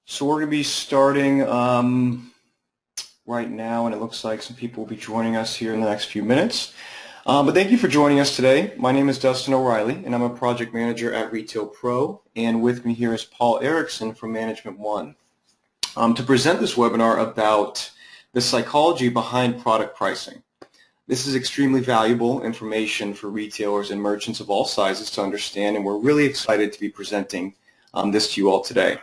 So we're going to be starting right now, and it looks like some people will be joining us here in the next few minutes. But thank you for joining us today. My name is Dustin O'Reilly, and I'm a project manager at Retail Pro, and with me here is Paul Erickson from Management One to present this webinar about the psychology behind product pricing. This is extremely valuable information for retailers and merchants of all sizes to understand, and we're really excited to be presenting this to you all today.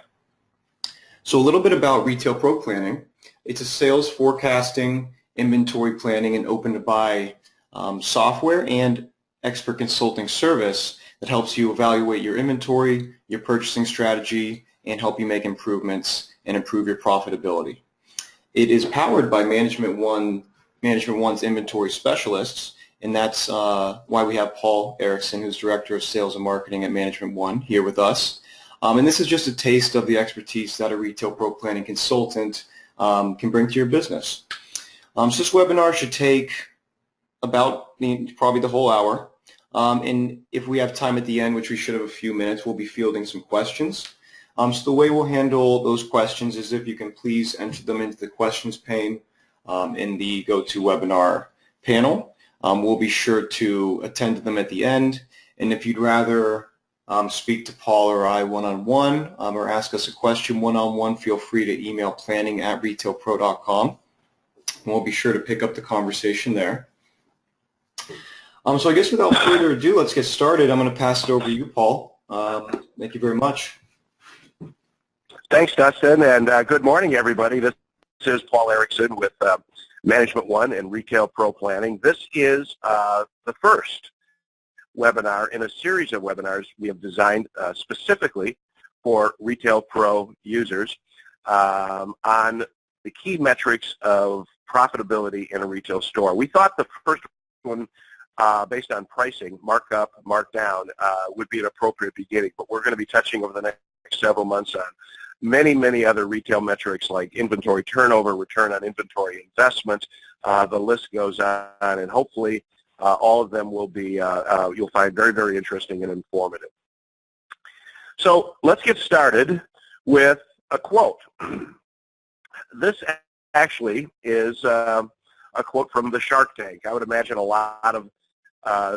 So a little bit about Retail Pro Planning. It's a sales forecasting, inventory planning, and open-to-buy software and expert consulting service that helps you evaluate your inventory, your purchasing strategy, and help you make improvements and improve your profitability. It is powered by Management One's inventory specialists, and that's why we have Paul Erickson, who's Director of Sales and Marketing at Management One, here with us. And this is just a taste of the expertise that a Retail Pro Planning consultant can bring to your business. So this webinar should take about probably the whole hour. And if we have time at the end, which we should have a few minutes, we'll be fielding some questions. So the way we'll handle those questions is if you can please enter them into the questions pane in the GoToWebinar panel. We'll be sure to attend to them at the end. And if you'd rather speak to Paul or I one-on-one or ask us a question one-on-one, feel free to email planning@retailpro.com. We'll be sure to pick up the conversation there. So I guess without further ado, let's get started. I'm going to pass it over to you, Paul. Thank you very much. Thanks, Dustin, and good morning, everybody. This is Paul Erickson with Management One and Retail Pro Planning. This is the first webinar in a series of webinars we have designed specifically for Retail Pro users on the key metrics of profitability in a retail store. We thought the first one, based on pricing, markup, markdown, would be an appropriate beginning, but we're going to be touching over the next several months on many other retail metrics like inventory turnover, return on inventory investment. The list goes on, and hopefully all of them will be, you'll find very interesting and informative. So let's get started with a quote. This actually is a quote from the Shark Tank. I would imagine a lot of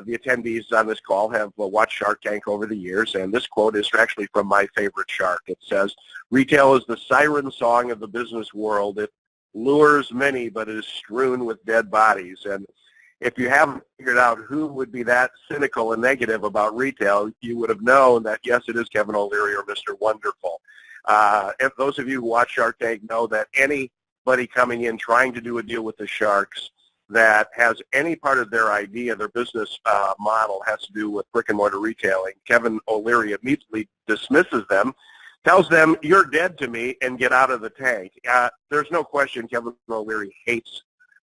the attendees on this call have watched Shark Tank over the years, and this quote is actually from my favorite shark. It says, "Retail is the siren song of the business world. It lures many, but is strewn with dead bodies." And if you haven't figured out who would be that cynical and negative about retail, you would have known that, yes, it is Kevin O'Leary or Mr. Wonderful. If those of you who watch Shark Tank know that anybody coming in trying to do a deal with the sharks that has any part of their idea, their business model has to do with brick and mortar retailing, Kevin O'Leary immediately dismisses them, tells them, "You're dead to me," and get out of the tank. There's no question Kevin O'Leary hates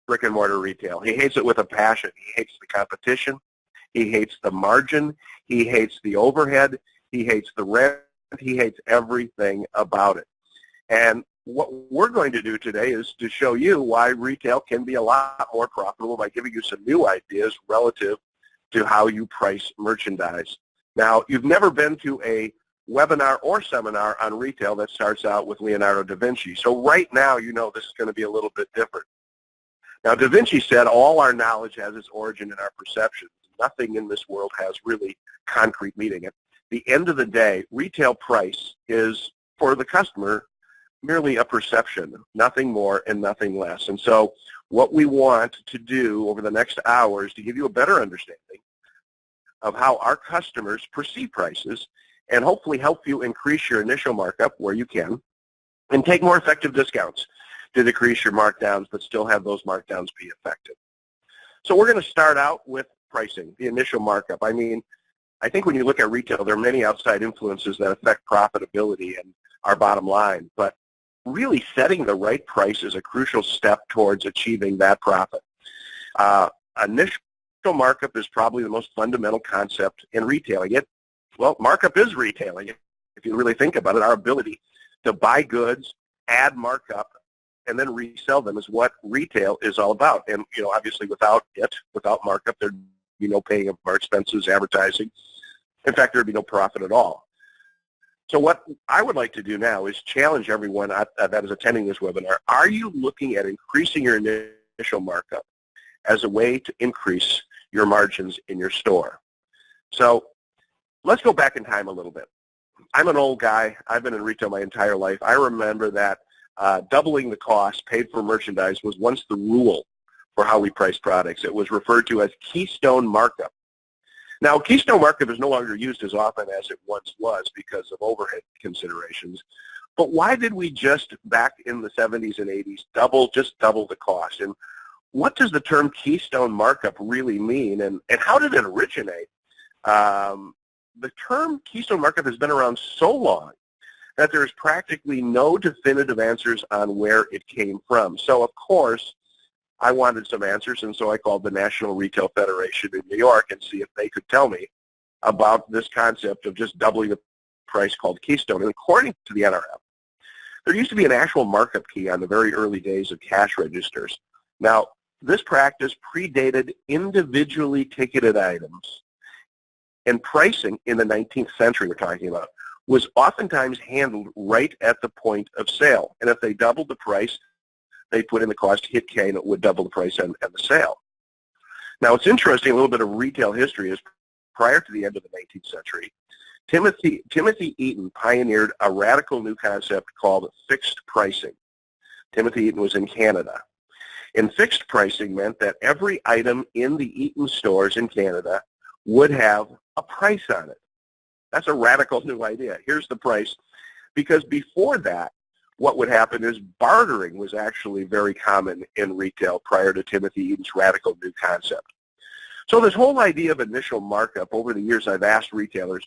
brick and mortar retail. He hates it with a passion. He hates the competition. He hates the margin. He hates the overhead. He hates the rent. He hates everything about it. And what we're going to do today is to show you why retail can be a lot more profitable by giving you some new ideas relative to how you price merchandise. Now, you've never been to a webinar or seminar on retail that starts out with Leonardo da Vinci. So right now, you know this is going to be a little bit different. Now, Da Vinci said all our knowledge has its origin in our perceptions. Nothing in this world has really concrete meaning. At the end of the day, retail price is, for the customer, merely a perception, nothing more and nothing less. And so what we want to do over the next hour is to give you a better understanding of how our customers perceive prices and hopefully help you increase your initial markup where you can and take more effective discounts to decrease your markdowns but still have those markdowns be effective. So we're going to start out with pricing, the initial markup. I mean, I think when you look at retail, there are many outside influences that affect profitability and our bottom line, but really setting the right price is a crucial step towards achieving that profit. Initial markup is probably the most fundamental concept in retailing. Markup is retailing. If you really think about it, our ability to buy goods, add markup, and then resell them is what retail is all about. And, you know, obviously without markup, there'd be no paying of our expenses, advertising. In fact, there'd be no profit at all. So what I would like to do now is challenge everyone that is attending this webinar. Are you looking at increasing your initial markup as a way to increase your margins in your store? So let's go back in time a little bit. I'm an old guy. I've been in retail my entire life. I remember that doubling the cost paid for merchandise was once the rule for how we price products. It was referred to as keystone markup. Now, keystone markup is no longer used as often as it once was because of overhead considerations. But why did we just, back in the 70s and 80s, just double the cost? And what does the term keystone markup really mean, and how did it originate? The term keystone markup has been around so long that there is practically no definitive answers on where it came from. So, of course, I wanted some answers, and so I called the National Retail Federation in New York and see if they could tell me about this concept of just doubling the price called keystone. And according to the NRF, there used to be an actual markup key on the very early days of cash registers. Now, this practice predated individually ticketed items, and pricing in the 19th century we're talking about was oftentimes handled right at the point of sale. And if they doubled the price, they put in the cost, hit K, and it would double the price and the sale. Now, it's interesting, a little bit of retail history is prior to the end of the 19th century, Timothy Eaton pioneered a radical new concept called fixed pricing. Timothy Eaton was in Canada. And fixed pricing meant that every item in the Eaton stores in Canada would have a price on it. That's a radical new idea. Here's the price. Because before that, what would happen is bartering was actually very common in retail prior to Timothy Eaton's radical new concept. So this whole idea of initial markup, over the years I've asked retailers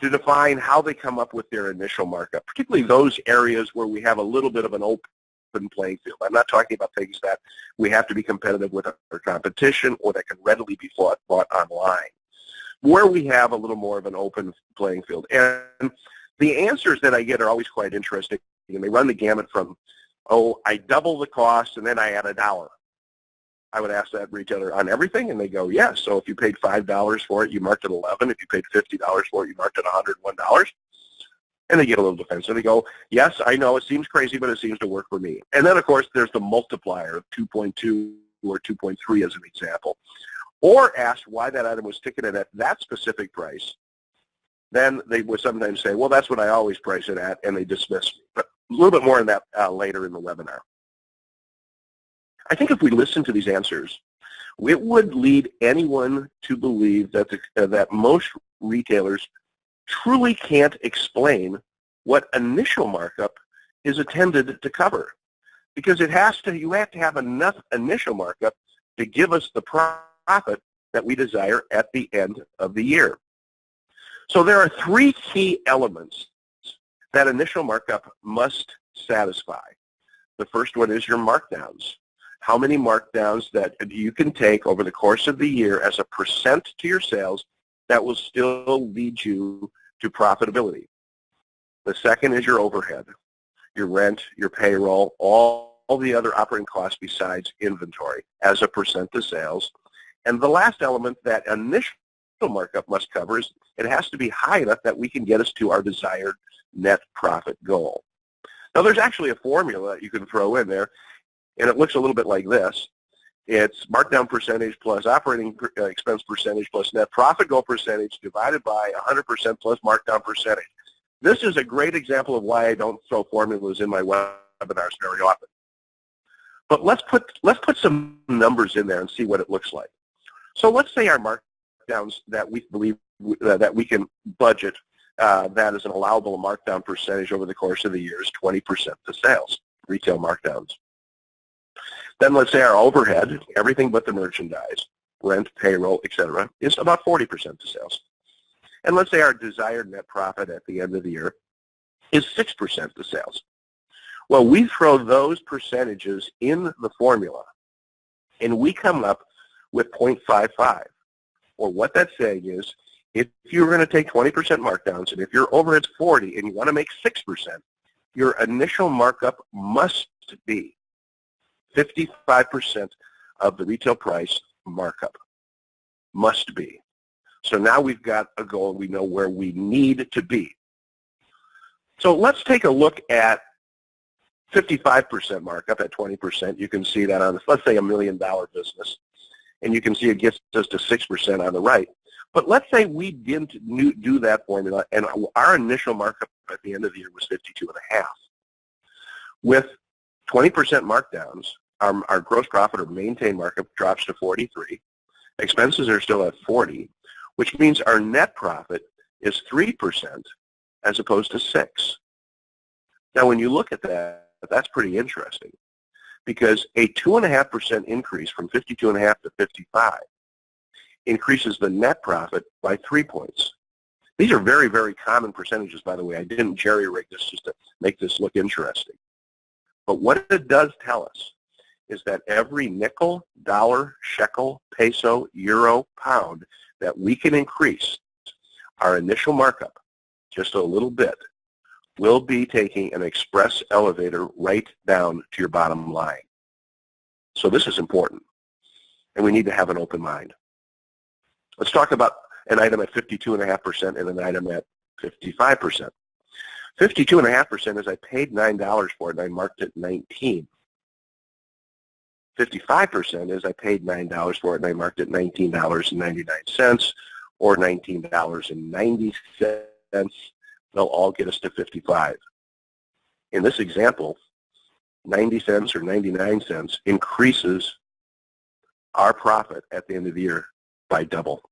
to define how they come up with their initial markup, particularly those areas where we have a little bit of an open playing field. I'm not talking about things that we have to be competitive with our competition or that can readily be bought online, where we have a little more of an open playing field. And the answers that I get are always quite interesting, and they run the gamut from, oh, I double the cost and then I add $1. I would ask that retailer on everything, and they go, yes. So if you paid $5 for it, you marked it $11. If you paid $50 for it, you marked it $101. And they get a little defensive. They go, yes, I know it seems crazy, but it seems to work for me. And then, of course, there's the multiplier of 2.2 or 2.3 as an example. Or asked why that item was ticketed at that specific price. Then they would sometimes say, well, that's what I always price it at, and they dismiss me. But a little bit more on that later in the webinar. I think if we listen to these answers, it would lead anyone to believe that that most retailers truly can't explain what initial markup is intended to cover, because you have to have enough initial markup to give us the profit that we desire at the end of the year. So there are three key elements that initial markup must satisfy. The first one is your markdowns. How many markdowns that you can take over the course of the year as a percent to your sales that will still lead you to profitability. The second is your overhead, your rent, your payroll, all the other operating costs besides inventory as a percent to sales. And the last element that initial markup must cover is it has to be high enough that we can get us to our desired net profit goal. Now, there's actually a formula that you can throw in there, and it looks a little bit like this. It's markdown percentage plus operating expense percentage plus net profit goal percentage divided by 100% plus markdown percentage. This is a great example of why I don't throw formulas in my webinars very often. But let's put some numbers in there and see what it looks like. So let's say our markdowns that we believe that we can budget that is an allowable markdown percentage over the course of the year is 20% to sales, retail markdowns. Then let's say our overhead, everything but the merchandise, rent, payroll, etc., is about 40% to sales. And let's say our desired net profit at the end of the year is 6% to sales. Well, we throw those percentages in the formula, and we come up with 0.55. Or what that's saying is, if you're going to take 20% markdowns, and if your overhead's 40 and you want to make 6%, your initial markup must be 55% of the retail price markup. Must be. So now we've got a goal, we know where we need to be. So let's take a look at 55% markup at 20%. You can see that on, let's say, $1 million business. And you can see it gets us to 6% on the right. But let's say we didn't do that formula, and our initial markup at the end of the year was 52.5. With 20% markdowns, our gross profit or maintained markup drops to 43. Expenses are still at 40, which means our net profit is 3% as opposed to 6. Now, when you look at that, that's pretty interesting, because a 2.5% increase from 52.5 to 55 increases the net profit by 3 points. These are very, very common percentages, by the way. I didn't jerry-rig this just to make this look interesting. But what it does tell us is that every nickel, dollar, shekel, peso, euro, pound that we can increase our initial markup just a little bit will be taking an express elevator right down to your bottom line. So this is important, and we need to have an open mind. Let's talk about an item at 52.5% and an item at 55%. 52.5% is I paid $9 for it and I marked it 19. 55% is I paid $9 for it and I marked it $19.99 or $19.90. They'll all get us to 55. In this example, 90 cents or 99 cents increases our profit at the end of the year by double.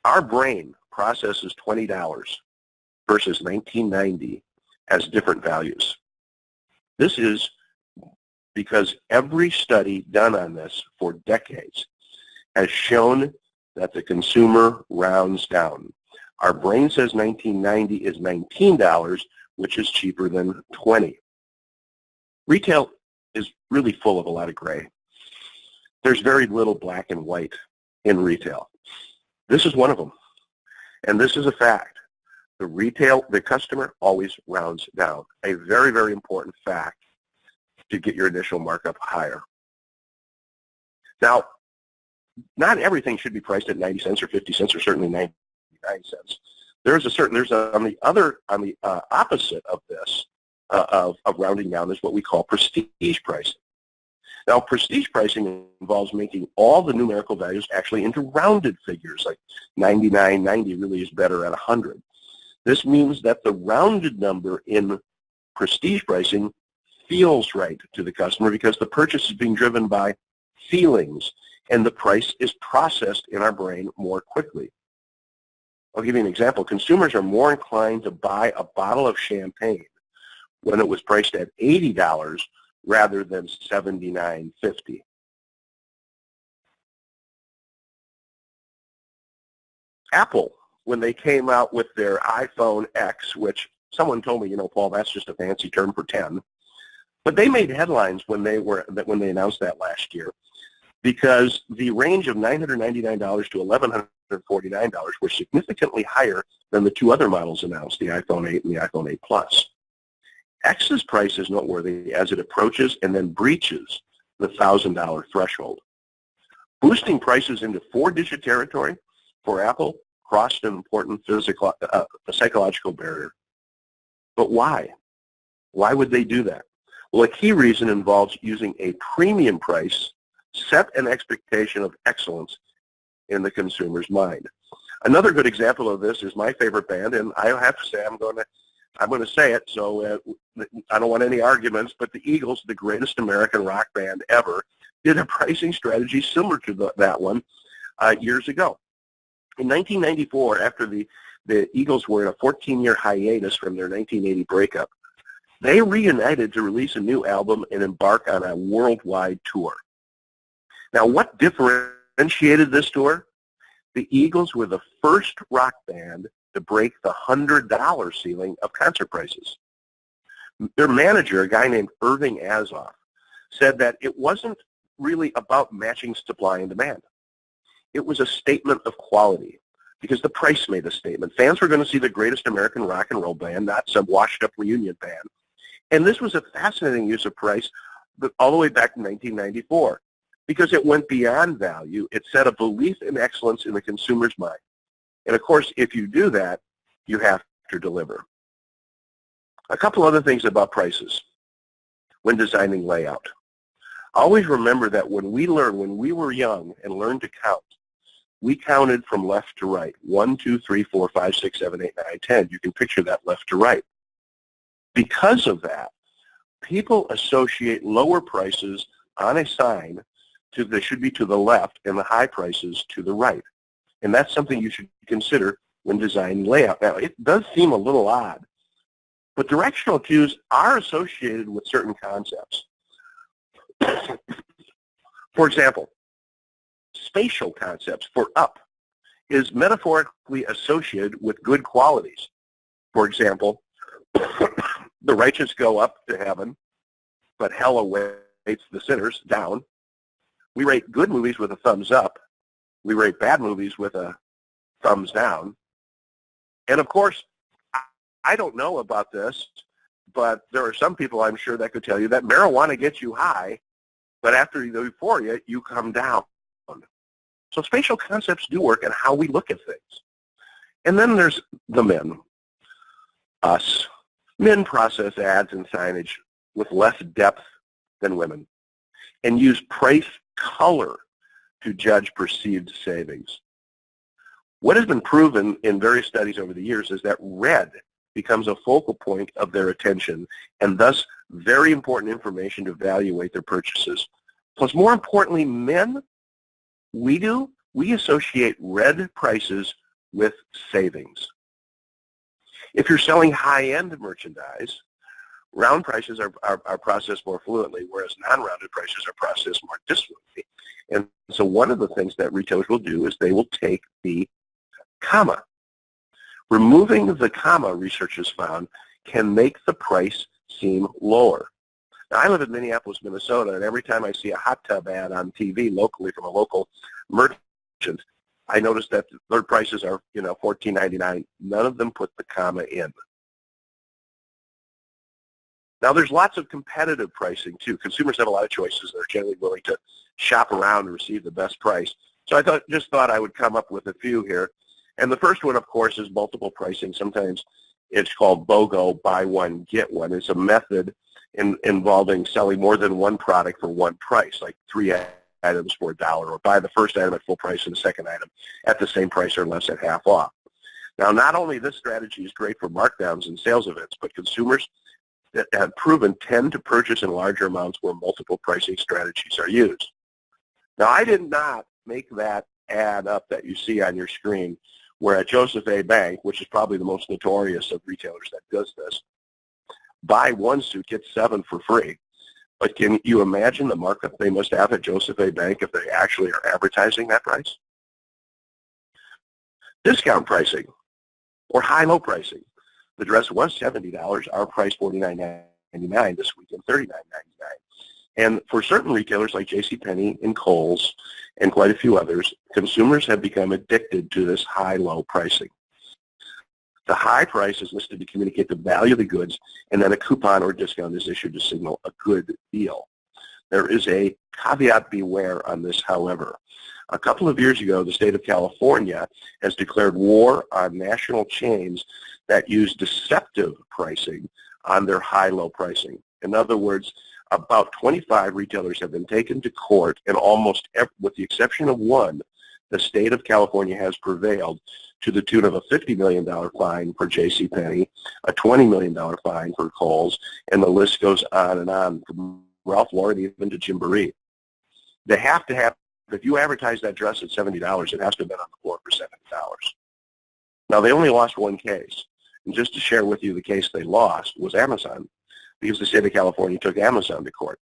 Our brain processes $20 versus $19.90 as different values. This is because every study done on this for decades has shown that the consumer rounds down. Our brain says $19.90 is $19, which is cheaper than $20. Retail is really full of a lot of gray. There's very little black and white in retail. This is one of them, and this is a fact. The customer always rounds down. A very, very important fact to get your initial markup higher. Now, not everything should be priced at 90 cents or 50 cents or certainly 99 cents. On the opposite of this, of rounding down, is what we call prestige pricing. Now, prestige pricing involves making all the numerical values actually into rounded figures, like 99, 90 really is better at 100. This means that the rounded number in prestige pricing feels right to the customer because the purchase is being driven by feelings, and the price is processed in our brain more quickly. I'll give you an example. Consumers are more inclined to buy a bottle of champagne when it was priced at $80 rather than $79.50. Apple, when they came out with their iPhone X, which someone told me, Paul, that's just a fancy term for 10. But they made headlines when they announced that last year, because the range of $999 to $1,149 were significantly higher than the two other models announced, the iPhone 8 and the iPhone 8 Plus. X's price is noteworthy as it approaches and then breaches the $1,000 threshold. Boosting prices into four-digit territory for Apple crossed an important psychological barrier. But why? Why would they do that? Well, a key reason involves using a premium price, set an expectation of excellence in the consumer's mind. Another good example of this is my favorite band, and I have to say I'm going to say it, so I don't want any arguments, but the Eagles, the greatest American rock band ever, did a pricing strategy similar to that one years ago. In 1994, after the Eagles were in a 14-year hiatus from their 1980 breakup, they reunited to release a new album and embark on a worldwide tour. Now, what differentiated this tour? The Eagles were the first rock band to break the $100 ceiling of concert prices. Their manager, a guy named Irving Azoff, said that it wasn't really about matching supply and demand. It was a statement of quality because the price made a statement. Fans were going to see the greatest American rock and roll band, not some washed-up reunion band. And this was a fascinating use of price all the way back to 1994 because it went beyond value. It set a belief in excellence in the consumer's mind. And, of course, if you do that, you have to deliver. A couple other things about prices when designing layout. Always remember that when we were young and learned to count, we counted from left to right. 1, 2, 3, 4, 5, 6, 7, 8, 9, 10. You can picture that left to right. Because of that, people associate lower prices on a sign they should be to the left and the high prices to the right. And that's something you should consider when designing layout. Now, it does seem a little odd, but directional cues are associated with certain concepts. For example, spatial concepts for up is metaphorically associated with good qualities. For example, the righteous go up to heaven, but hell awaits the sinners down. We rate good movies with a thumbs up. We rate bad movies with a thumbs down. And of course, I don't know about this, but there are some people I'm sure that could tell you that marijuana gets you high, but after the euphoria, you come down. So spatial concepts do work in how we look at things. And then there's the men, us. Men process ads and signage with less depth than women and use price color to judge perceived savings. What has been proven in various studies over the years is that red becomes a focal point of their attention and thus very important information to evaluate their purchases. Plus, more importantly, men, we associate red prices with savings. If you're selling high-end merchandise, round prices are processed more fluently, whereas non-rounded prices are processed more disfluently. And so one of the things that retailers will do is they will take the comma. Removing the comma, research has found, can make the price seem lower. Now, I live in Minneapolis, Minnesota, and every time I see a hot tub ad on TV locally from a local merchant, I notice that their prices are, $14.99. None of them put the comma in. Now, there's lots of competitive pricing, too. Consumers have a lot of choices. They're generally willing to shop around and receive the best price. So I just thought I would come up with a few here. And the first one, of course, is multiple pricing. Sometimes it's called BOGO, buy one, get one. It's a method involving selling more than one product for one price, like 3 items for $1, or buy the first item at full price and the second item at the same price or less at half off. Now, not only this strategy is great for markdowns and sales events, but consumers that have proven tend to purchase in larger amounts where multiple pricing strategies are used. Now, I did not make that ad up that you see on your screen, where at Joseph A. Bank, which is probably the most notorious of retailers that does this, buy one suit, get 7 for free. But can you imagine the markup they must have at Joseph A. Bank if they actually are advertising that price? Discount pricing or high-low pricing. The dress was $70, our price $49.99 this weekend, $39.99. And for certain retailers like JCPenney and Kohl's and quite a few others, consumers have become addicted to this high-low pricing. The high price is listed to communicate the value of the goods, and then a coupon or discount is issued to signal a good deal. There is a caveat beware on this, however. A couple of years ago, the state of California has declared war on national chains that use deceptive pricing on their high-low pricing. In other words, about 25 retailers have been taken to court, and almost with the exception of one, the state of California has prevailed to the tune of a $50 million fine for JCPenney, a $20 million fine for Kohl's, and the list goes on and on, from Ralph Lauren even to Gymboree. They have to have, if you advertise that dress at $70, it has to have been on the floor for $70. Now, they only lost one case. And just to share with you the case they lost was Amazon, because the state of California took Amazon to court.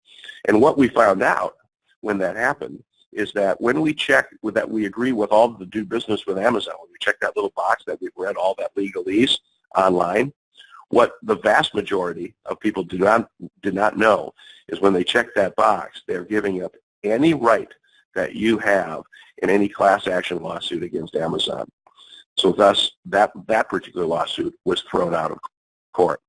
And what we found out when that happened is that when we check that we agree with all the do business with Amazon, when we check that little box that we've read all that legalese online, what the vast majority of people did not know is when they check that box, they're giving up any right that you have in any class action lawsuit against Amazon. So thus, that particular lawsuit was thrown out of court.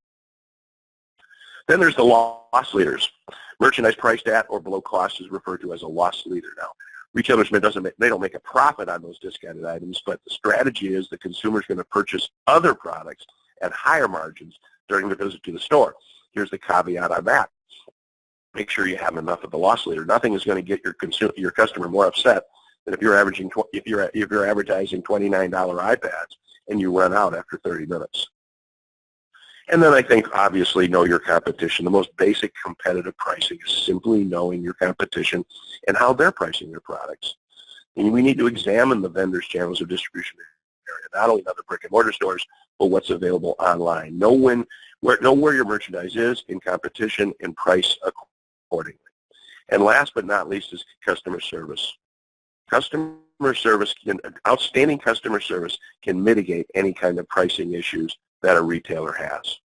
Then there's the loss leaders. Merchandise priced at or below cost is referred to as a loss leader now. Retailers don't make a profit on those discounted items, but the strategy is the consumer is going to purchase other products at higher margins during the visit to the store. Here's the caveat on that. Make sure you have enough of the loss leader. Nothing is going to get your customer more upset than if you're advertising $29 iPads and you run out after 30 minutes. And then I think, obviously, know your competition. The most basic competitive pricing is simply knowing your competition and how they're pricing their products. And we need to examine the vendors' channels of distribution area, not only in other brick-and-mortar stores, but what's available online. Know where your merchandise is in competition and price accordingly. And last but not least is customer service. Outstanding customer service can mitigate any kind of pricing issues that a retailer has.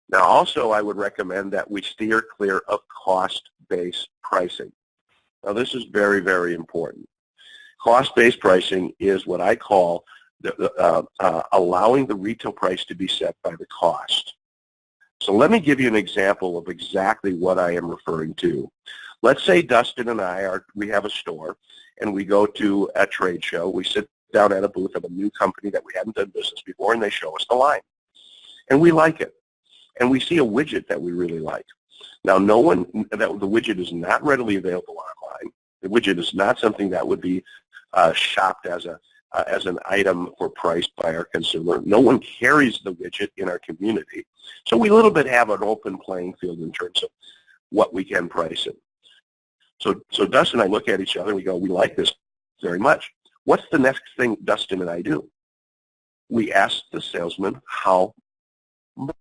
Now, also, I would recommend that we steer clear of cost-based pricing. Now, this is very, very important. Cost-based pricing is what I call allowing the retail price to be set by the cost. So let me give you an example of exactly what I am referring to. Let's say Dustin and we have a store, and we go to a trade show. We sit down at a booth of a new company that we haven't done business before, and they show us the line. And we like it. And we see a widget that we really like. Now, the widget is not readily available online. The widget is not something that would be shopped as an item for price by our consumer. No one carries the widget in our community. So we a little bit have an open playing field in terms of what we can price it. So Dustin and I look at each other and we go, we like this very much. What's the next thing Dustin and I do? We ask the salesman how much.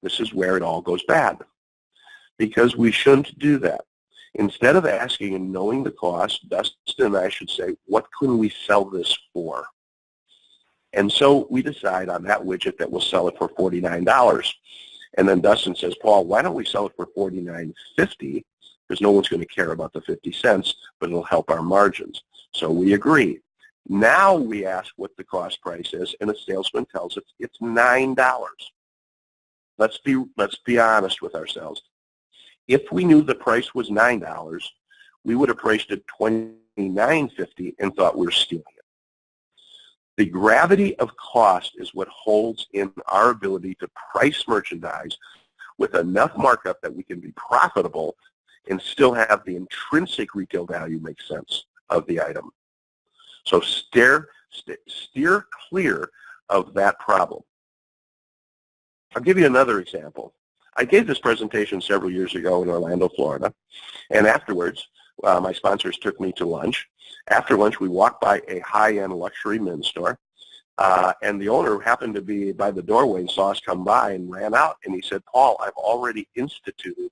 This is where it all goes bad, because we shouldn't do that. Instead of asking and knowing the cost, Dustin and I should say, what can we sell this for? And so we decide on that widget that we'll sell it for $49. And then Dustin says, Paul, why don't we sell it for $49.50? Because no one's going to care about the 50 cents, but it'll help our margins. So we agree. Now we ask what the cost price is, and the salesman tells us it's $9. Let's be honest with ourselves. If we knew the price was $9, we would have priced it $29.50 and thought we were stealing it. The gravity of cost is what holds in our ability to price merchandise with enough markup that we can be profitable and still have the intrinsic retail value make sense of the item. So steer clear of that problem. I'll give you another example. I gave this presentation several years ago in Orlando, Florida, and afterwards, my sponsors took me to lunch. After lunch, we walked by a high-end luxury men's store, and the owner happened to be by the doorway and saw us come by and ran out, and he said, Paul, I've already instituted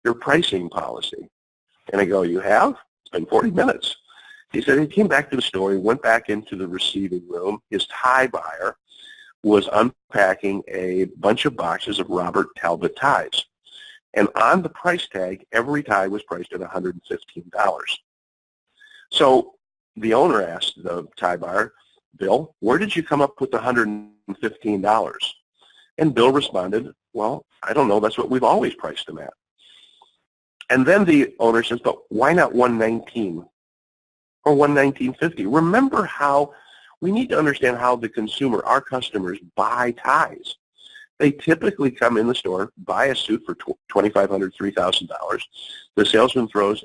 your pricing policy. And I go, you have? It's been 40 minutes. He said he came back to the store, he went back into the receiving room, his tie buyer was unpacking a bunch of boxes of Robert Talbot ties. And on the price tag, every tie was priced at $115. So the owner asked the tie buyer, Bill, where did you come up with the $115? And Bill responded, well, I don't know, that's what we've always priced them at. And then the owner says, but why not $119 or $119.50? Remember how we need to understand how the consumer, our customers, buy ties. They typically come in the store, buy a suit for $2,500, $3,000. The salesman throws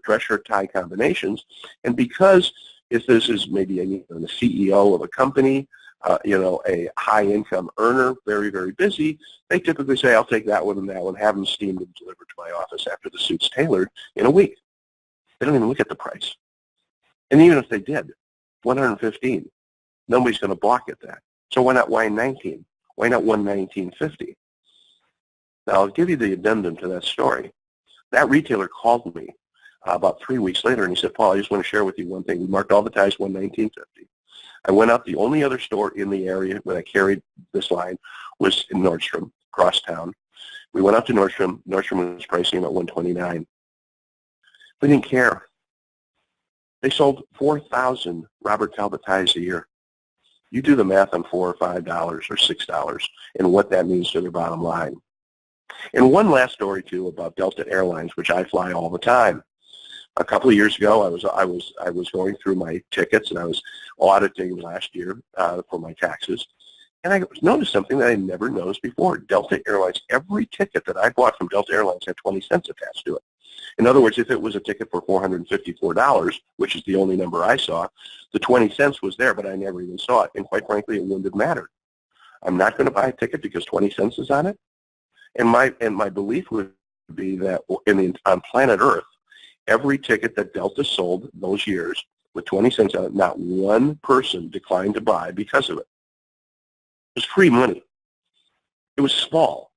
dress shirt, tie combinations, and because if this is maybe a CEO of a company, a high-income earner, very, very busy, they typically say, I'll take that one and that one, have them steamed and delivered to my office after the suit's tailored in a week. They don't even look at the price. And even if they did, $115, nobody's going to balk at that. So why not $119? Why not $119.50? Now, I'll give you the addendum to that story. That retailer called me about 3 weeks later, and he said, Paul, I just want to share with you one thing. We marked all the ties $119.50. I went out. The only other store in the area where I carried this line was in Nordstrom, across town. We went out to Nordstrom. Nordstrom was pricing them at $129. We didn't care. They sold 4,000 Robert Talbot ties a year. You do the math on $4 or $5 or $6 and what that means to their bottom line. And one last story, too, about Delta Airlines, which I fly all the time. A couple of years ago, I was going through my tickets, and I was auditing last year for my taxes. And I noticed something that I never noticed before. Delta Airlines, every ticket that I bought from Delta Airlines had 20 cents attached to it. In other words, if it was a ticket for $454, which is the only number I saw, the 20 cents was there, but I never even saw it. And quite frankly, it wouldn't have mattered. I'm not going to buy a ticket because 20 cents is on it. And my belief would be that on planet Earth, every ticket that Delta sold those years with 20 cents on it, not one person declined to buy because of it. It was free money. It was small.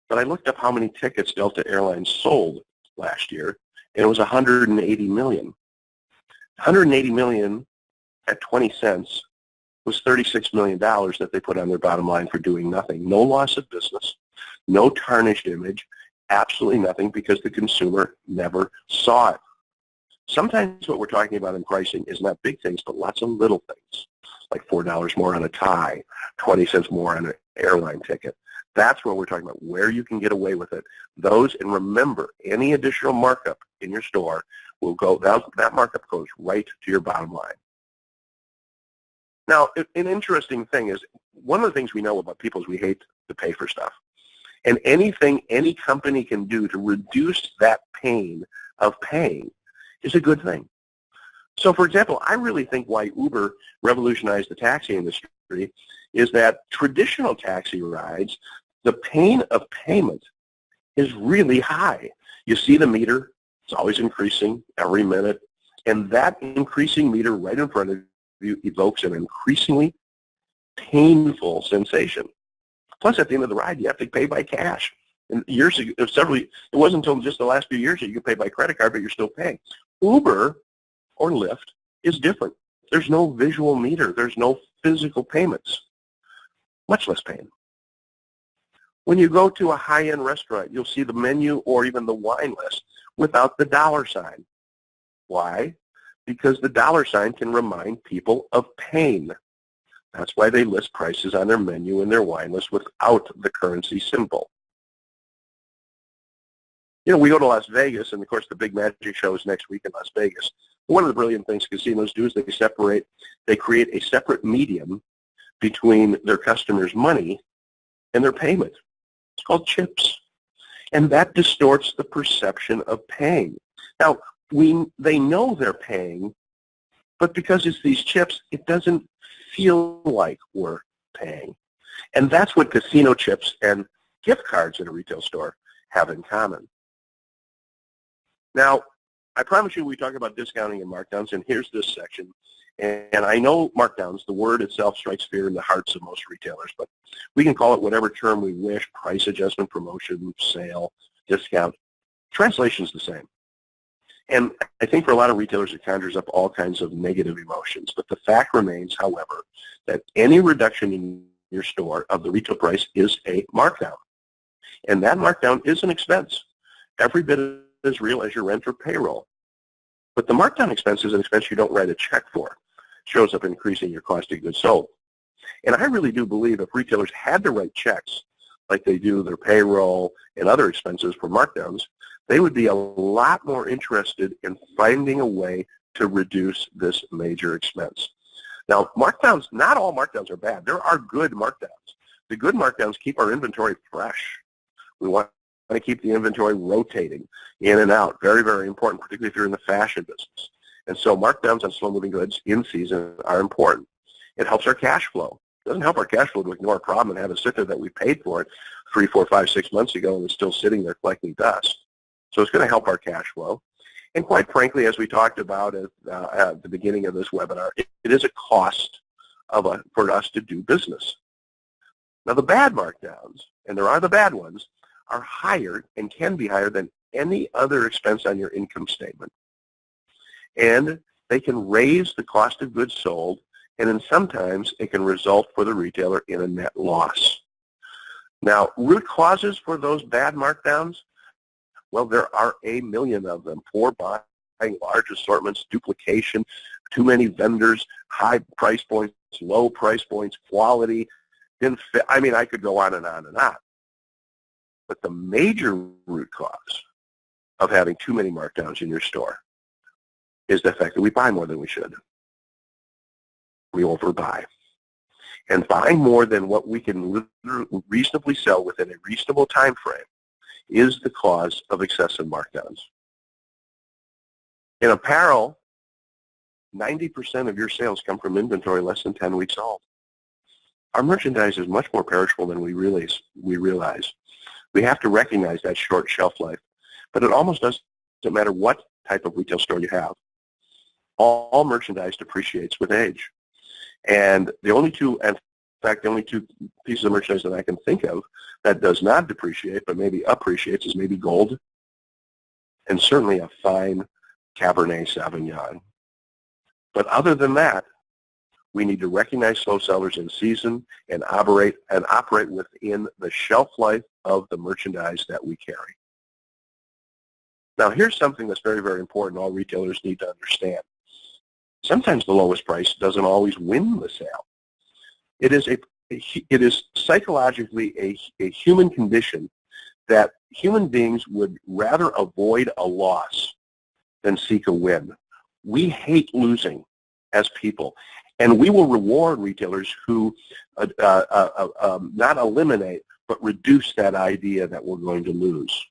But I looked up how many tickets Delta Airlines sold last year, and it was 180 million. 180 million at 20 cents was $36 million that they put on their bottom line for doing nothing. No loss of business, no tarnished image, absolutely nothing because the consumer never saw it. Sometimes what we're talking about in pricing is not big things, but lots of little things, like $4 more on a tie, 20 cents more on an airline ticket. That's what we're talking about, where you can get away with it. Those, and remember, any additional markup in your store will go, that markup goes right to your bottom line. Now, an interesting thing is, one of the things we know about people is we hate to pay for stuff. And anything any company can do to reduce that pain of paying is a good thing. So, for example, I really think why Uber revolutionized the taxi industry is that traditional taxi rides, the pain of payment is really high. You see the meter, it's always increasing every minute, and that increasing meter right in front of you evokes an increasingly painful sensation. Plus, at the end of the ride, you have to pay by cash. And years ago, it wasn't until just the last few years that you could pay by credit card, but you're still paying. Uber or Lyft is different. There's no visual meter. There's no physical payments. Much less pain. When you go to a high-end restaurant, you'll see the menu or even the wine list without the dollar sign. Why? Because the dollar sign can remind people of pain. That's why they list prices on their menu and their wine list without the currency symbol. You know, we go to Las Vegas, and of course the big magic show is next week in Las Vegas. One of the brilliant things casinos do is they create a separate medium between their customers' money and their payment. It's called chips. And that distorts the perception of paying. Now, they know they're paying, but because it's these chips, it doesn't feel like we're paying. And that's what casino chips and gift cards at a retail store have in common. Now, I promise you we talk about discounting and markdowns, and here's this section. And I know markdowns, the word itself strikes fear in the hearts of most retailers, but we can call it whatever term we wish: price adjustment, promotion, sale, discount. Translation's the same. And I think for a lot of retailers it conjures up all kinds of negative emotions. But the fact remains, however, that any reduction in your store of the retail price is a markdown. And that markdown is an expense. Every bit as real as your rent or payroll. But the markdown expense is an expense you don't write a check for. It shows up increasing your cost of goods sold. And I really do believe if retailers had to write checks like they do their payroll and other expenses for markdowns, they would be a lot more interested in finding a way to reduce this major expense. Now, markdowns, not all markdowns are bad. There are good markdowns. The good markdowns keep our inventory fresh. We want to keep the inventory rotating in and out. Very, very important, particularly if you're in the fashion business. And so markdowns on slow-moving goods in season are important. It helps our cash flow. It doesn't help our cash flow to ignore a problem and have it sit there that we paid for it 3, 4, 5, 6 months ago and it's still sitting there collecting dust. So it's going to help our cash flow. And quite frankly, as we talked about at the beginning of this webinar, it is a cost for us to do business. Now, the bad markdowns, and there are the bad ones, are higher and can be higher than any other expense on your income statement. And they can raise the cost of goods sold, and then sometimes it can result for the retailer in a net loss. Now, root causes for those bad markdowns, well, there are a million of them. Poor buying, large assortments, duplication, too many vendors, high price points, low price points, quality, didn't fit. I mean, I could go on and on and on. But the major root cause of having too many markdowns in your store is the fact that we buy more than we should. We overbuy. and buying more than what we can reasonably sell within a reasonable time frame is the cause of excessive markdowns. In apparel, 90% of your sales come from inventory less than 10 weeks old. Our merchandise is much more perishable than we realize. We have to recognize that short shelf life, but it almost doesn't matter what type of retail store you have. All merchandise depreciates with age. And the only two pieces of merchandise that I can think of that does not depreciate but maybe appreciates is maybe gold and certainly a fine Cabernet Sauvignon. But other than that, we need to recognize slow sellers in season and operate within the shelf life of the merchandise that we carry. Now, here's something that's very, very important all retailers need to understand. Sometimes the lowest price doesn't always win the sale. It is psychologically a human condition that human beings would rather avoid a loss than seek a win. We hate losing as people, and we will reward retailers who not eliminate but reduce that idea that we're going to lose.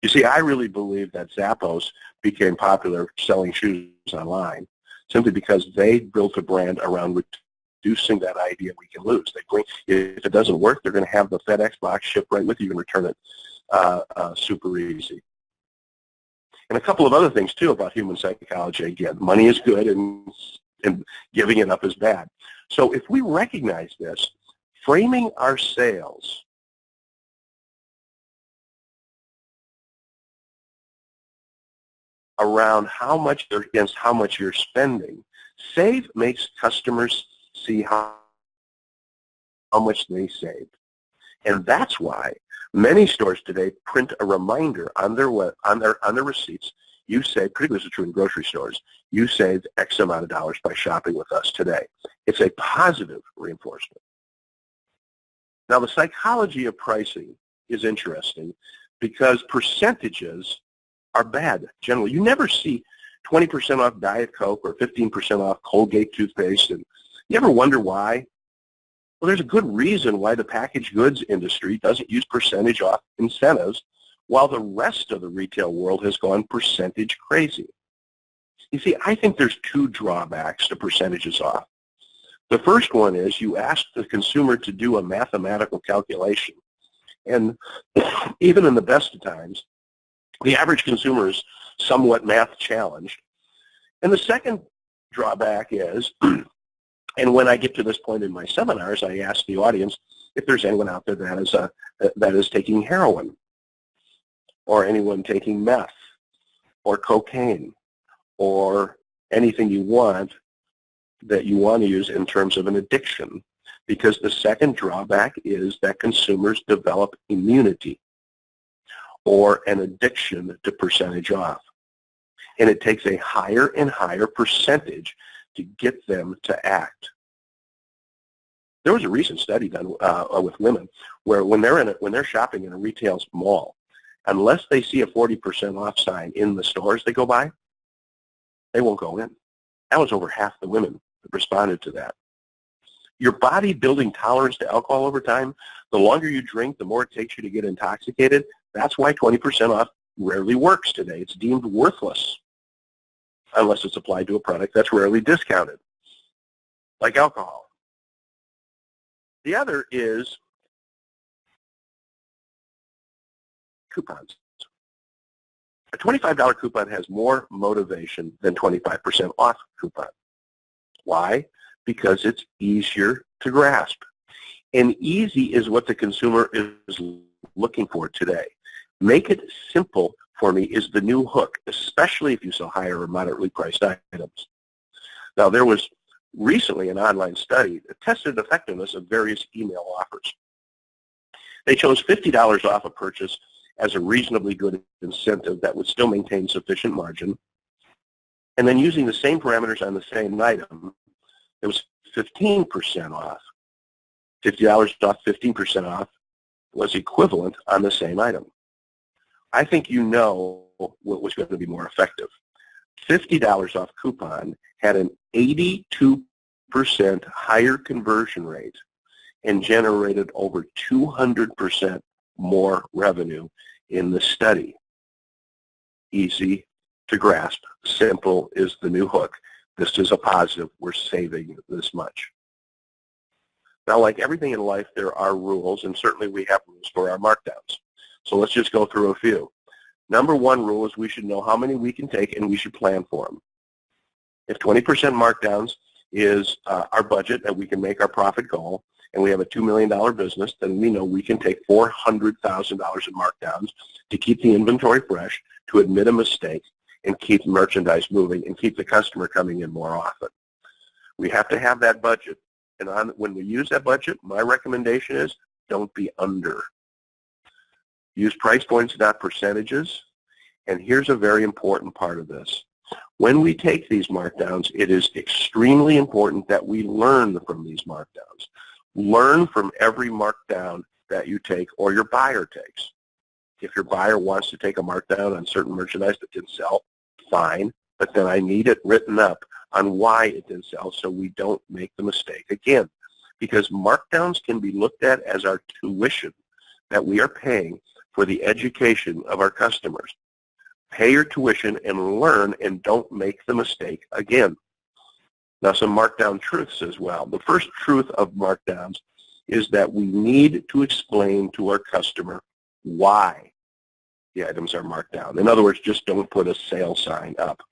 You see, I really believe that Zappos became popular selling shoes online simply because they built a brand around reducing that idea we can lose. If it doesn't work, they're going to have the FedEx box shipped right with you and return it super easy. And a couple of other things, too, about human psychology. Again, money is good and giving it up is bad. So if we recognize this, framing our sales around how much against how much you're spending, save makes customers see how much they saved. And that's why many stores today print a reminder on their receipts. You save, particularly this is true in grocery stores, you saved X amount of dollars by shopping with us today. It's a positive reinforcement. Now, the psychology of pricing is interesting because percentages are bad generally. You never see 20% off Diet Coke or 15% off Colgate toothpaste, and you ever wonder why? Well, there's a good reason why the packaged goods industry doesn't use percentage off incentives while the rest of the retail world has gone percentage crazy. You see, I think there's two drawbacks to percentages off. The first one is you ask the consumer to do a mathematical calculation, and even in the best of times, the average consumer is somewhat math challenged. And the second drawback is, and when I get to this point in my seminars, I ask the audience if there's anyone out there that is taking heroin, or anyone taking meth, or cocaine, or anything you want that you want to use in terms of an addiction. Because the second drawback is that consumers develop immunity or an addiction to percentage off. And it takes a higher and higher percentage to get them to act. There was a recent study done with women where when they're shopping in a retail mall, unless they see a 40% off sign in the stores they go by, they won't go in. That was over half the women that responded to that. Your body building tolerance to alcohol over time, the longer you drink, the more it takes you to get intoxicated. That's why 20% off rarely works today. It's deemed worthless unless it's applied to a product that's rarely discounted, like alcohol. The other is coupons. A $25 coupon has more motivation than 25% off coupon. Why? Because it's easier to grasp. And easy is what the consumer is looking for today. Make it simple for me is the new hook, especially if you sell higher or moderately priced items. Now, there was recently an online study that tested the effectiveness of various email offers. They chose $50 off a purchase as a reasonably good incentive that would still maintain sufficient margin. And then using the same parameters on the same item, it was 15% off. $50 off, 15% off was equivalent on the same item. I think you know what was going to be more effective. $50 off coupon had an 82% higher conversion rate and generated over 200% more revenue in the study. Easy to grasp. Simple is the new hook. This is a positive. We're saving this much. Now, like everything in life, there are rules, and certainly we have rules for our markdowns. So let's just go through a few. Number one rule is we should know how many we can take, and we should plan for them. If 20% markdowns is our budget that we can make our profit goal, and we have a $2 million business, then we know we can take $400,000 in markdowns to keep the inventory fresh, to admit a mistake, and keep merchandise moving, and keep the customer coming in more often. We have to have that budget. And when we use that budget, my recommendation is don't be under. Use price points, not percentages. And here's a very important part of this. When we take these markdowns, it is extremely important that we learn from these markdowns. Learn from every markdown that you take or your buyer takes. If your buyer wants to take a markdown on certain merchandise that didn't sell, fine, but then I need it written up on why it didn't sell so we don't make the mistake again. Because markdowns can be looked at as our tuition that we are paying for the education of our customers. Pay your tuition and learn, and don't make the mistake again. Now, some markdown truths as well. The first truth of markdowns is that we need to explain to our customer why the items are marked down. In other words, just don't put a sale sign up.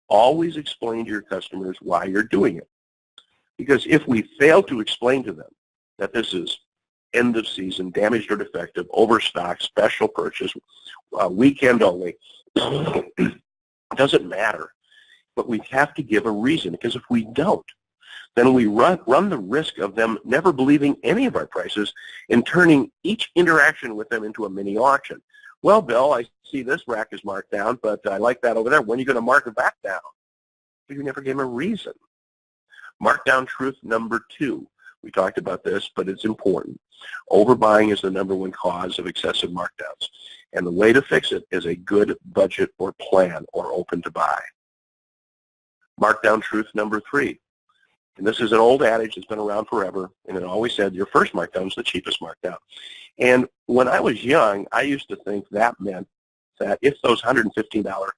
Always explain to your customers why you're doing it. Because if we fail to explain to them that this is end of season, damaged or defective, overstock, special purchase, weekend only, it doesn't matter. But we have to give a reason, because if we don't, then we run the risk of them never believing any of our prices and turning each interaction with them into a mini auction. Well, Bill, I see this rack is marked down, but I like that over there. When are you going to mark it back down? But you never gave them a reason. Markdown truth number 2. We talked about this, but it's important. Overbuying is the number one cause of excessive markdowns. And the way to fix it is a good budget or plan or open to buy. Markdown truth number 3. And this is an old adage that's been around forever, and it always said your first markdown is the cheapest markdown. And when I was young, I used to think that meant that if those $115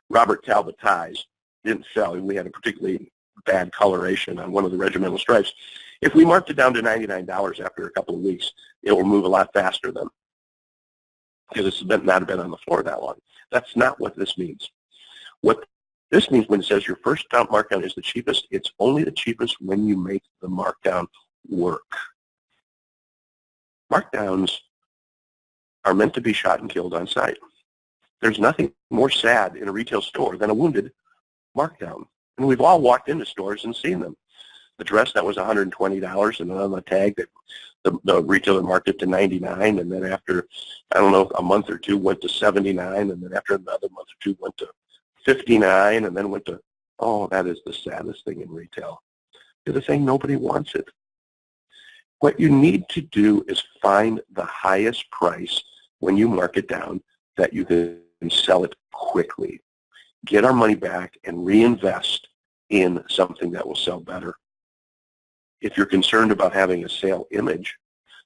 Robert Talbot ties didn't sell, and we had a particularly bad coloration on one of the regimental stripes, if we marked it down to $99 after a couple of weeks, it will move a lot faster then, because it's not been on the floor that long. That's not what this means. What this means when it says your first markdown is the cheapest, it's only the cheapest when you make the markdown work. Markdowns are meant to be shot and killed on site. There's nothing more sad in a retail store than a wounded markdown. And we've all walked into stores and seen them. The dress that was $120 and then on the tag that the retailer marked it to $99, and then after, I don't know, a month or two went to $79, and then after another month or two went to $59, and then went to, oh, that is the saddest thing in retail. They're saying nobody wants it. What you need to do is find the highest price when you mark it down that you can sell it quickly. Get our money back and reinvest in something that will sell better. If you're concerned about having a sale image,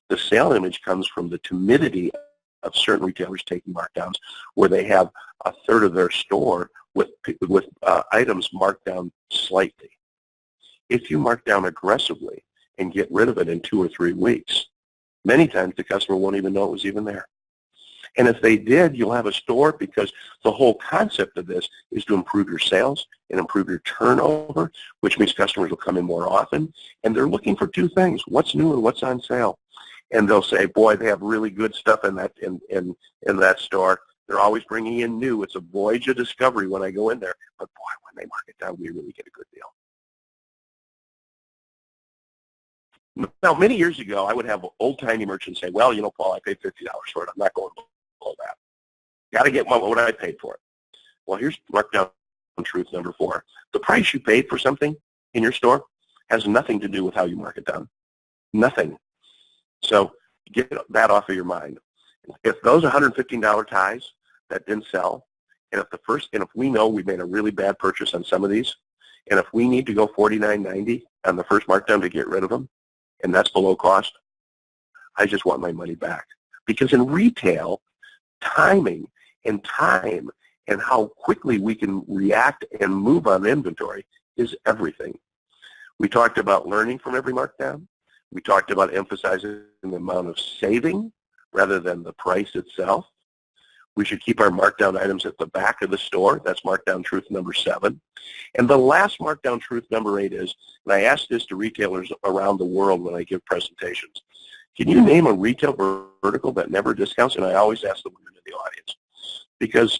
the sale image comes from the timidity of certain retailers taking markdowns, where they have a third of their store with items marked down slightly. If you mark down aggressively and get rid of it in 2 or 3 weeks, many times the customer won't even know it was even there. And if they did, you'll have a store, because the whole concept of this is to improve your sales and improve your turnover, which means customers will come in more often, and they're looking for 2 things: what's new and what's on sale. And they'll say, boy, they have really good stuff in that store. They're always bringing in new. It's a voyage of discovery when I go in there. But boy, when they mark it down, we really get a good deal. Now, many years ago, I would have old-timey merchants say, well, you know, Paul, I paid $50 for it. I'm not going below that. Got to get what I paid for it. Well, here's markdown truth number 4. The price you paid for something in your store has nothing to do with how you mark it down. Nothing. So get that off of your mind. If those $115 ties that didn't sell, and if we know we made a really bad purchase on some of these, And if we need to go $49.90 on the first markdown to get rid of them, and that's below cost, I just want my money back. Because in retail, timing and time and how quickly we can react and move on inventory is everything. We talked about learning from every markdown. We talked about emphasizing the amount of saving rather than the price itself. We should keep our markdown items at the back of the store. That's markdown truth number 7. And the last markdown truth number 8 is, and I ask this to retailers around the world when I give presentations, can you name a retail vertical that never discounts? And I always ask the women in the audience, because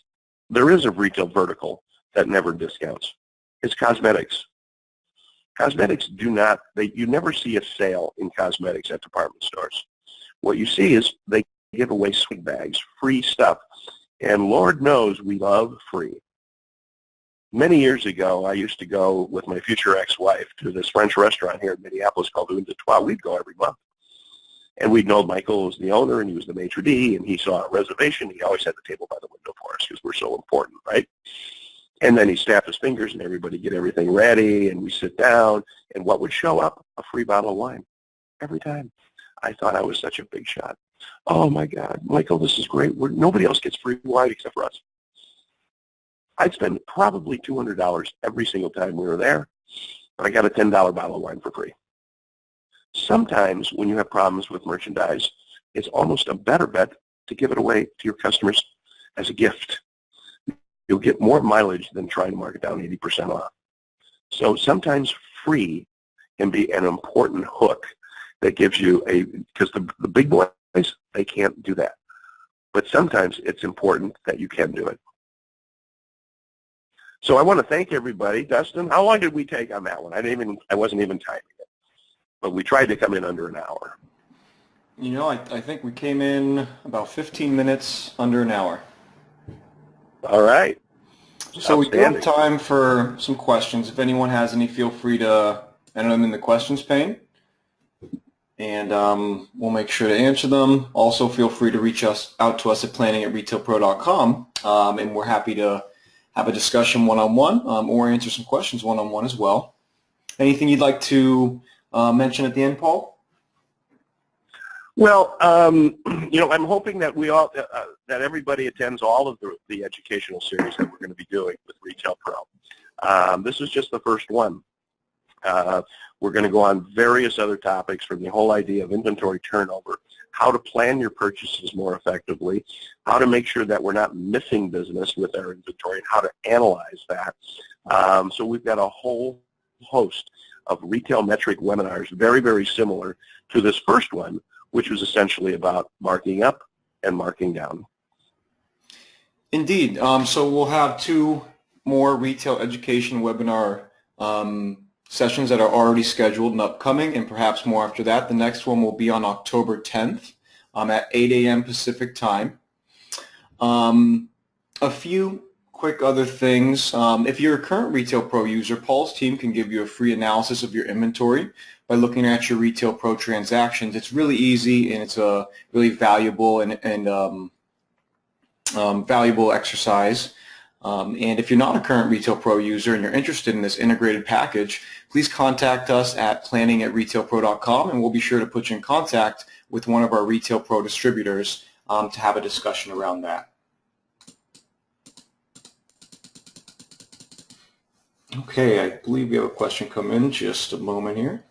there is a retail vertical that never discounts. It's cosmetics. Cosmetics do not, you never see a sale in cosmetics at department stores. What you see is they give away swing bags, free stuff. And Lord knows we love free. Many years ago, I used to go with my future ex-wife to this French restaurant here in Minneapolis called Une de Trois. We'd go every month. And we'd know Michael was the owner, and he was the maitre d', and he saw a reservation. He always had the table by the window for us because we're so important, right? And then he snapped his fingers, and everybody get everything ready, and we sit down, and what would show up? A free bottle of wine every time. I thought I was such a big shot. Oh, my God, Michael, this is great. Nobody else gets free wine except for us. I'd spend probably $200 every single time we were there, and I got a $10 bottle of wine for free. Sometimes when you have problems with merchandise, it's almost a better bet to give it away to your customers as a gift. You'll get more mileage than trying to mark it down 80% off. So sometimes free can be an important hook that gives you because the big boys, they can't do that. But sometimes it's important that you can do it. So I want to thank everybody. Dustin, how long did we take on that one? I wasn't even timing it. But we tried to come in under an hour. You know, I think we came in about 15 minutes under an hour. All right. So we do have time for some questions. If anyone has any, feel free to enter them in the questions pane. And we'll make sure to answer them. Also, feel free to reach out to us at planning@retailpro.com, and we're happy to have a discussion one-on-one or answer some questions one-on-one as well. Anything you'd like to mention at the end, Paul? Well, I'm hoping that that everybody attends all of the educational series that we're going to be doing with Retail Pro. This is just the first one. We're going to go on various other topics, from the whole idea of inventory turnover, how to plan your purchases more effectively, how to make sure that we're not missing business with our inventory, and how to analyze that. So we've got a whole host of retail metric webinars, very, very similar to this first one, which was essentially about marking up and marking down. Indeed. So we'll have 2 more retail education webinar sessions that are already scheduled and upcoming, and perhaps more after that. The next one will be on October 10th at 8 a.m. Pacific time. A few quick other things. If you're a current Retail Pro user, Paul's team can give you a free analysis of your inventory by looking at your Retail Pro transactions. It's really easy, and it's a really valuable and valuable exercise. And if you're not a current Retail Pro user and you're interested in this integrated package, please contact us at planning@retailpro.com, and we'll be sure to put you in contact with one of our Retail Pro distributors to have a discussion around that. Okay, I believe we have a question come in. Just a moment here.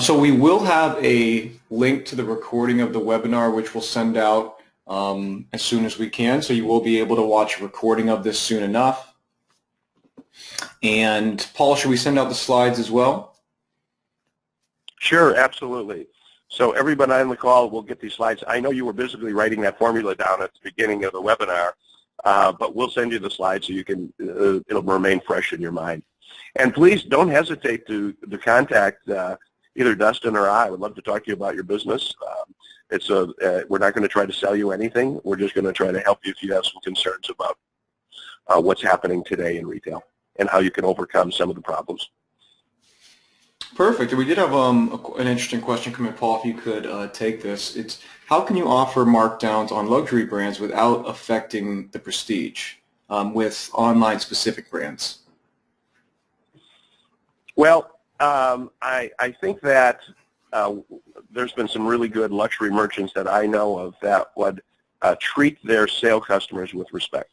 So we will have a link to the recording of the webinar, which we'll send out as soon as we can. So you will be able to watch a recording of this soon enough. And Paul, should we send out the slides as well? Sure, absolutely. So everybody on the call will get these slides. I know you were busily writing that formula down at the beginning of the webinar, but we'll send you the slides so you can it'll remain fresh in your mind. And please don't hesitate to contact either Dustin or I. Would love to talk to you about your business. We're not going to try to sell you anything. We're just going to try to help you if you have some concerns about what's happening today in retail and how you can overcome some of the problems. Perfect. We did have an interesting question come in, Paul, if you could take this. how can you offer markdowns on luxury brands without affecting the prestige with online specific brands? Well, I think that there's been some really good luxury merchants that I know of that would treat their sale customers with respect.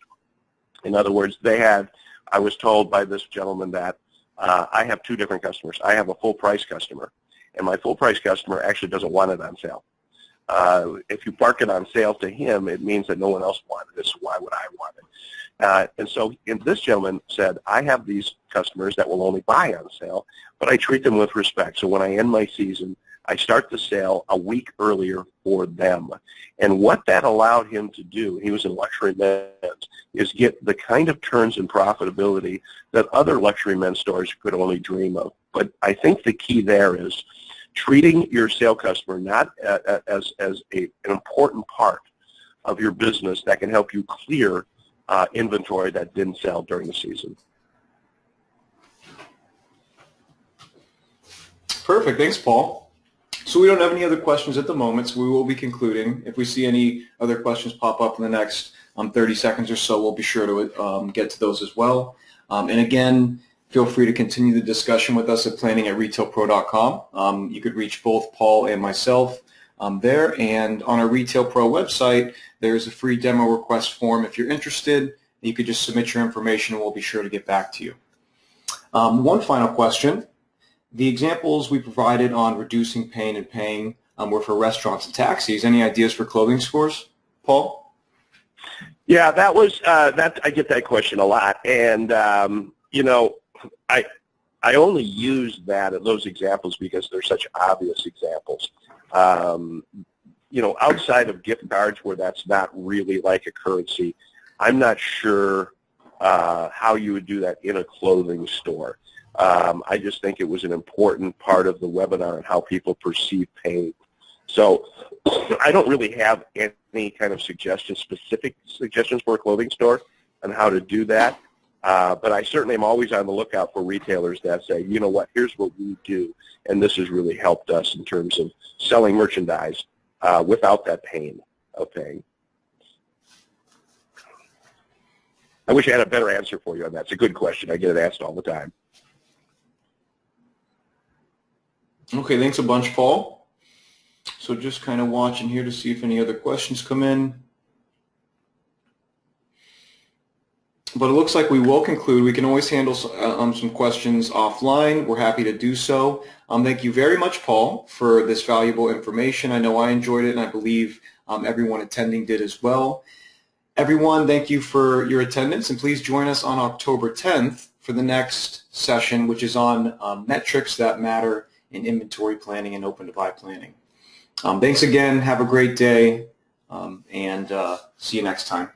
In other words, I was told by this gentleman that I have two different customers. I have a full price customer, and my full price customer actually doesn't want it on sale. If you mark it on sale to him, it means that no one else wanted it, so why would I want it? And so this gentleman said, I have these customers that will only buy on sale, but I treat them with respect. So when I end my season, I start the sale a week earlier for them. And what that allowed him to do, he was in luxury men's, is get the kind of turns and profitability that other luxury men's stores could only dream of. But I think the key there is treating your sale customer not as an important part of your business that can help you clear inventory that didn't sell during the season. Perfect. Thanks, Paul. So we don't have any other questions at the moment, so we will be concluding. If we see any other questions pop up in the next 30 seconds or so, we'll be sure to get to those as well. And again, feel free to continue the discussion with us at planning@retailpro.com. You could reach both Paul and myself there. And on our Retail Pro website, there's a free demo request form. If you're interested, you could just submit your information and we'll be sure to get back to you. One final question. The examples we provided on reducing pain and paying were for restaurants and taxis. Any ideas for clothing stores, Paul? Yeah, that was I get that question a lot, and you know, I only use those examples because they're such obvious examples. You know, outside of gift cards where that's not really like a currency, I'm not sure how you would do that in a clothing store. I just think it was an important part of the webinar and how people perceive pain. So I don't really have any kind of specific suggestions for a clothing store on how to do that. But I certainly am always on the lookout for retailers that say, you know what, here's what we do, and this has really helped us in terms of selling merchandise without that pain of paying. I wish I had a better answer for you on that. It's a good question. I get it asked all the time. Okay, thanks a bunch, Paul. So just kind of watching here to see if any other questions come in. But it looks like we will conclude. We can always handle some questions offline. We're happy to do so. Thank you very much, Paul, for this valuable information. I know I enjoyed it, and I believe everyone attending did as well. Everyone, thank you for your attendance, and please join us on October 10th for the next session, which is on metrics that matter in inventory planning and open-to-buy planning. Thanks again. Have a great day, and see you next time.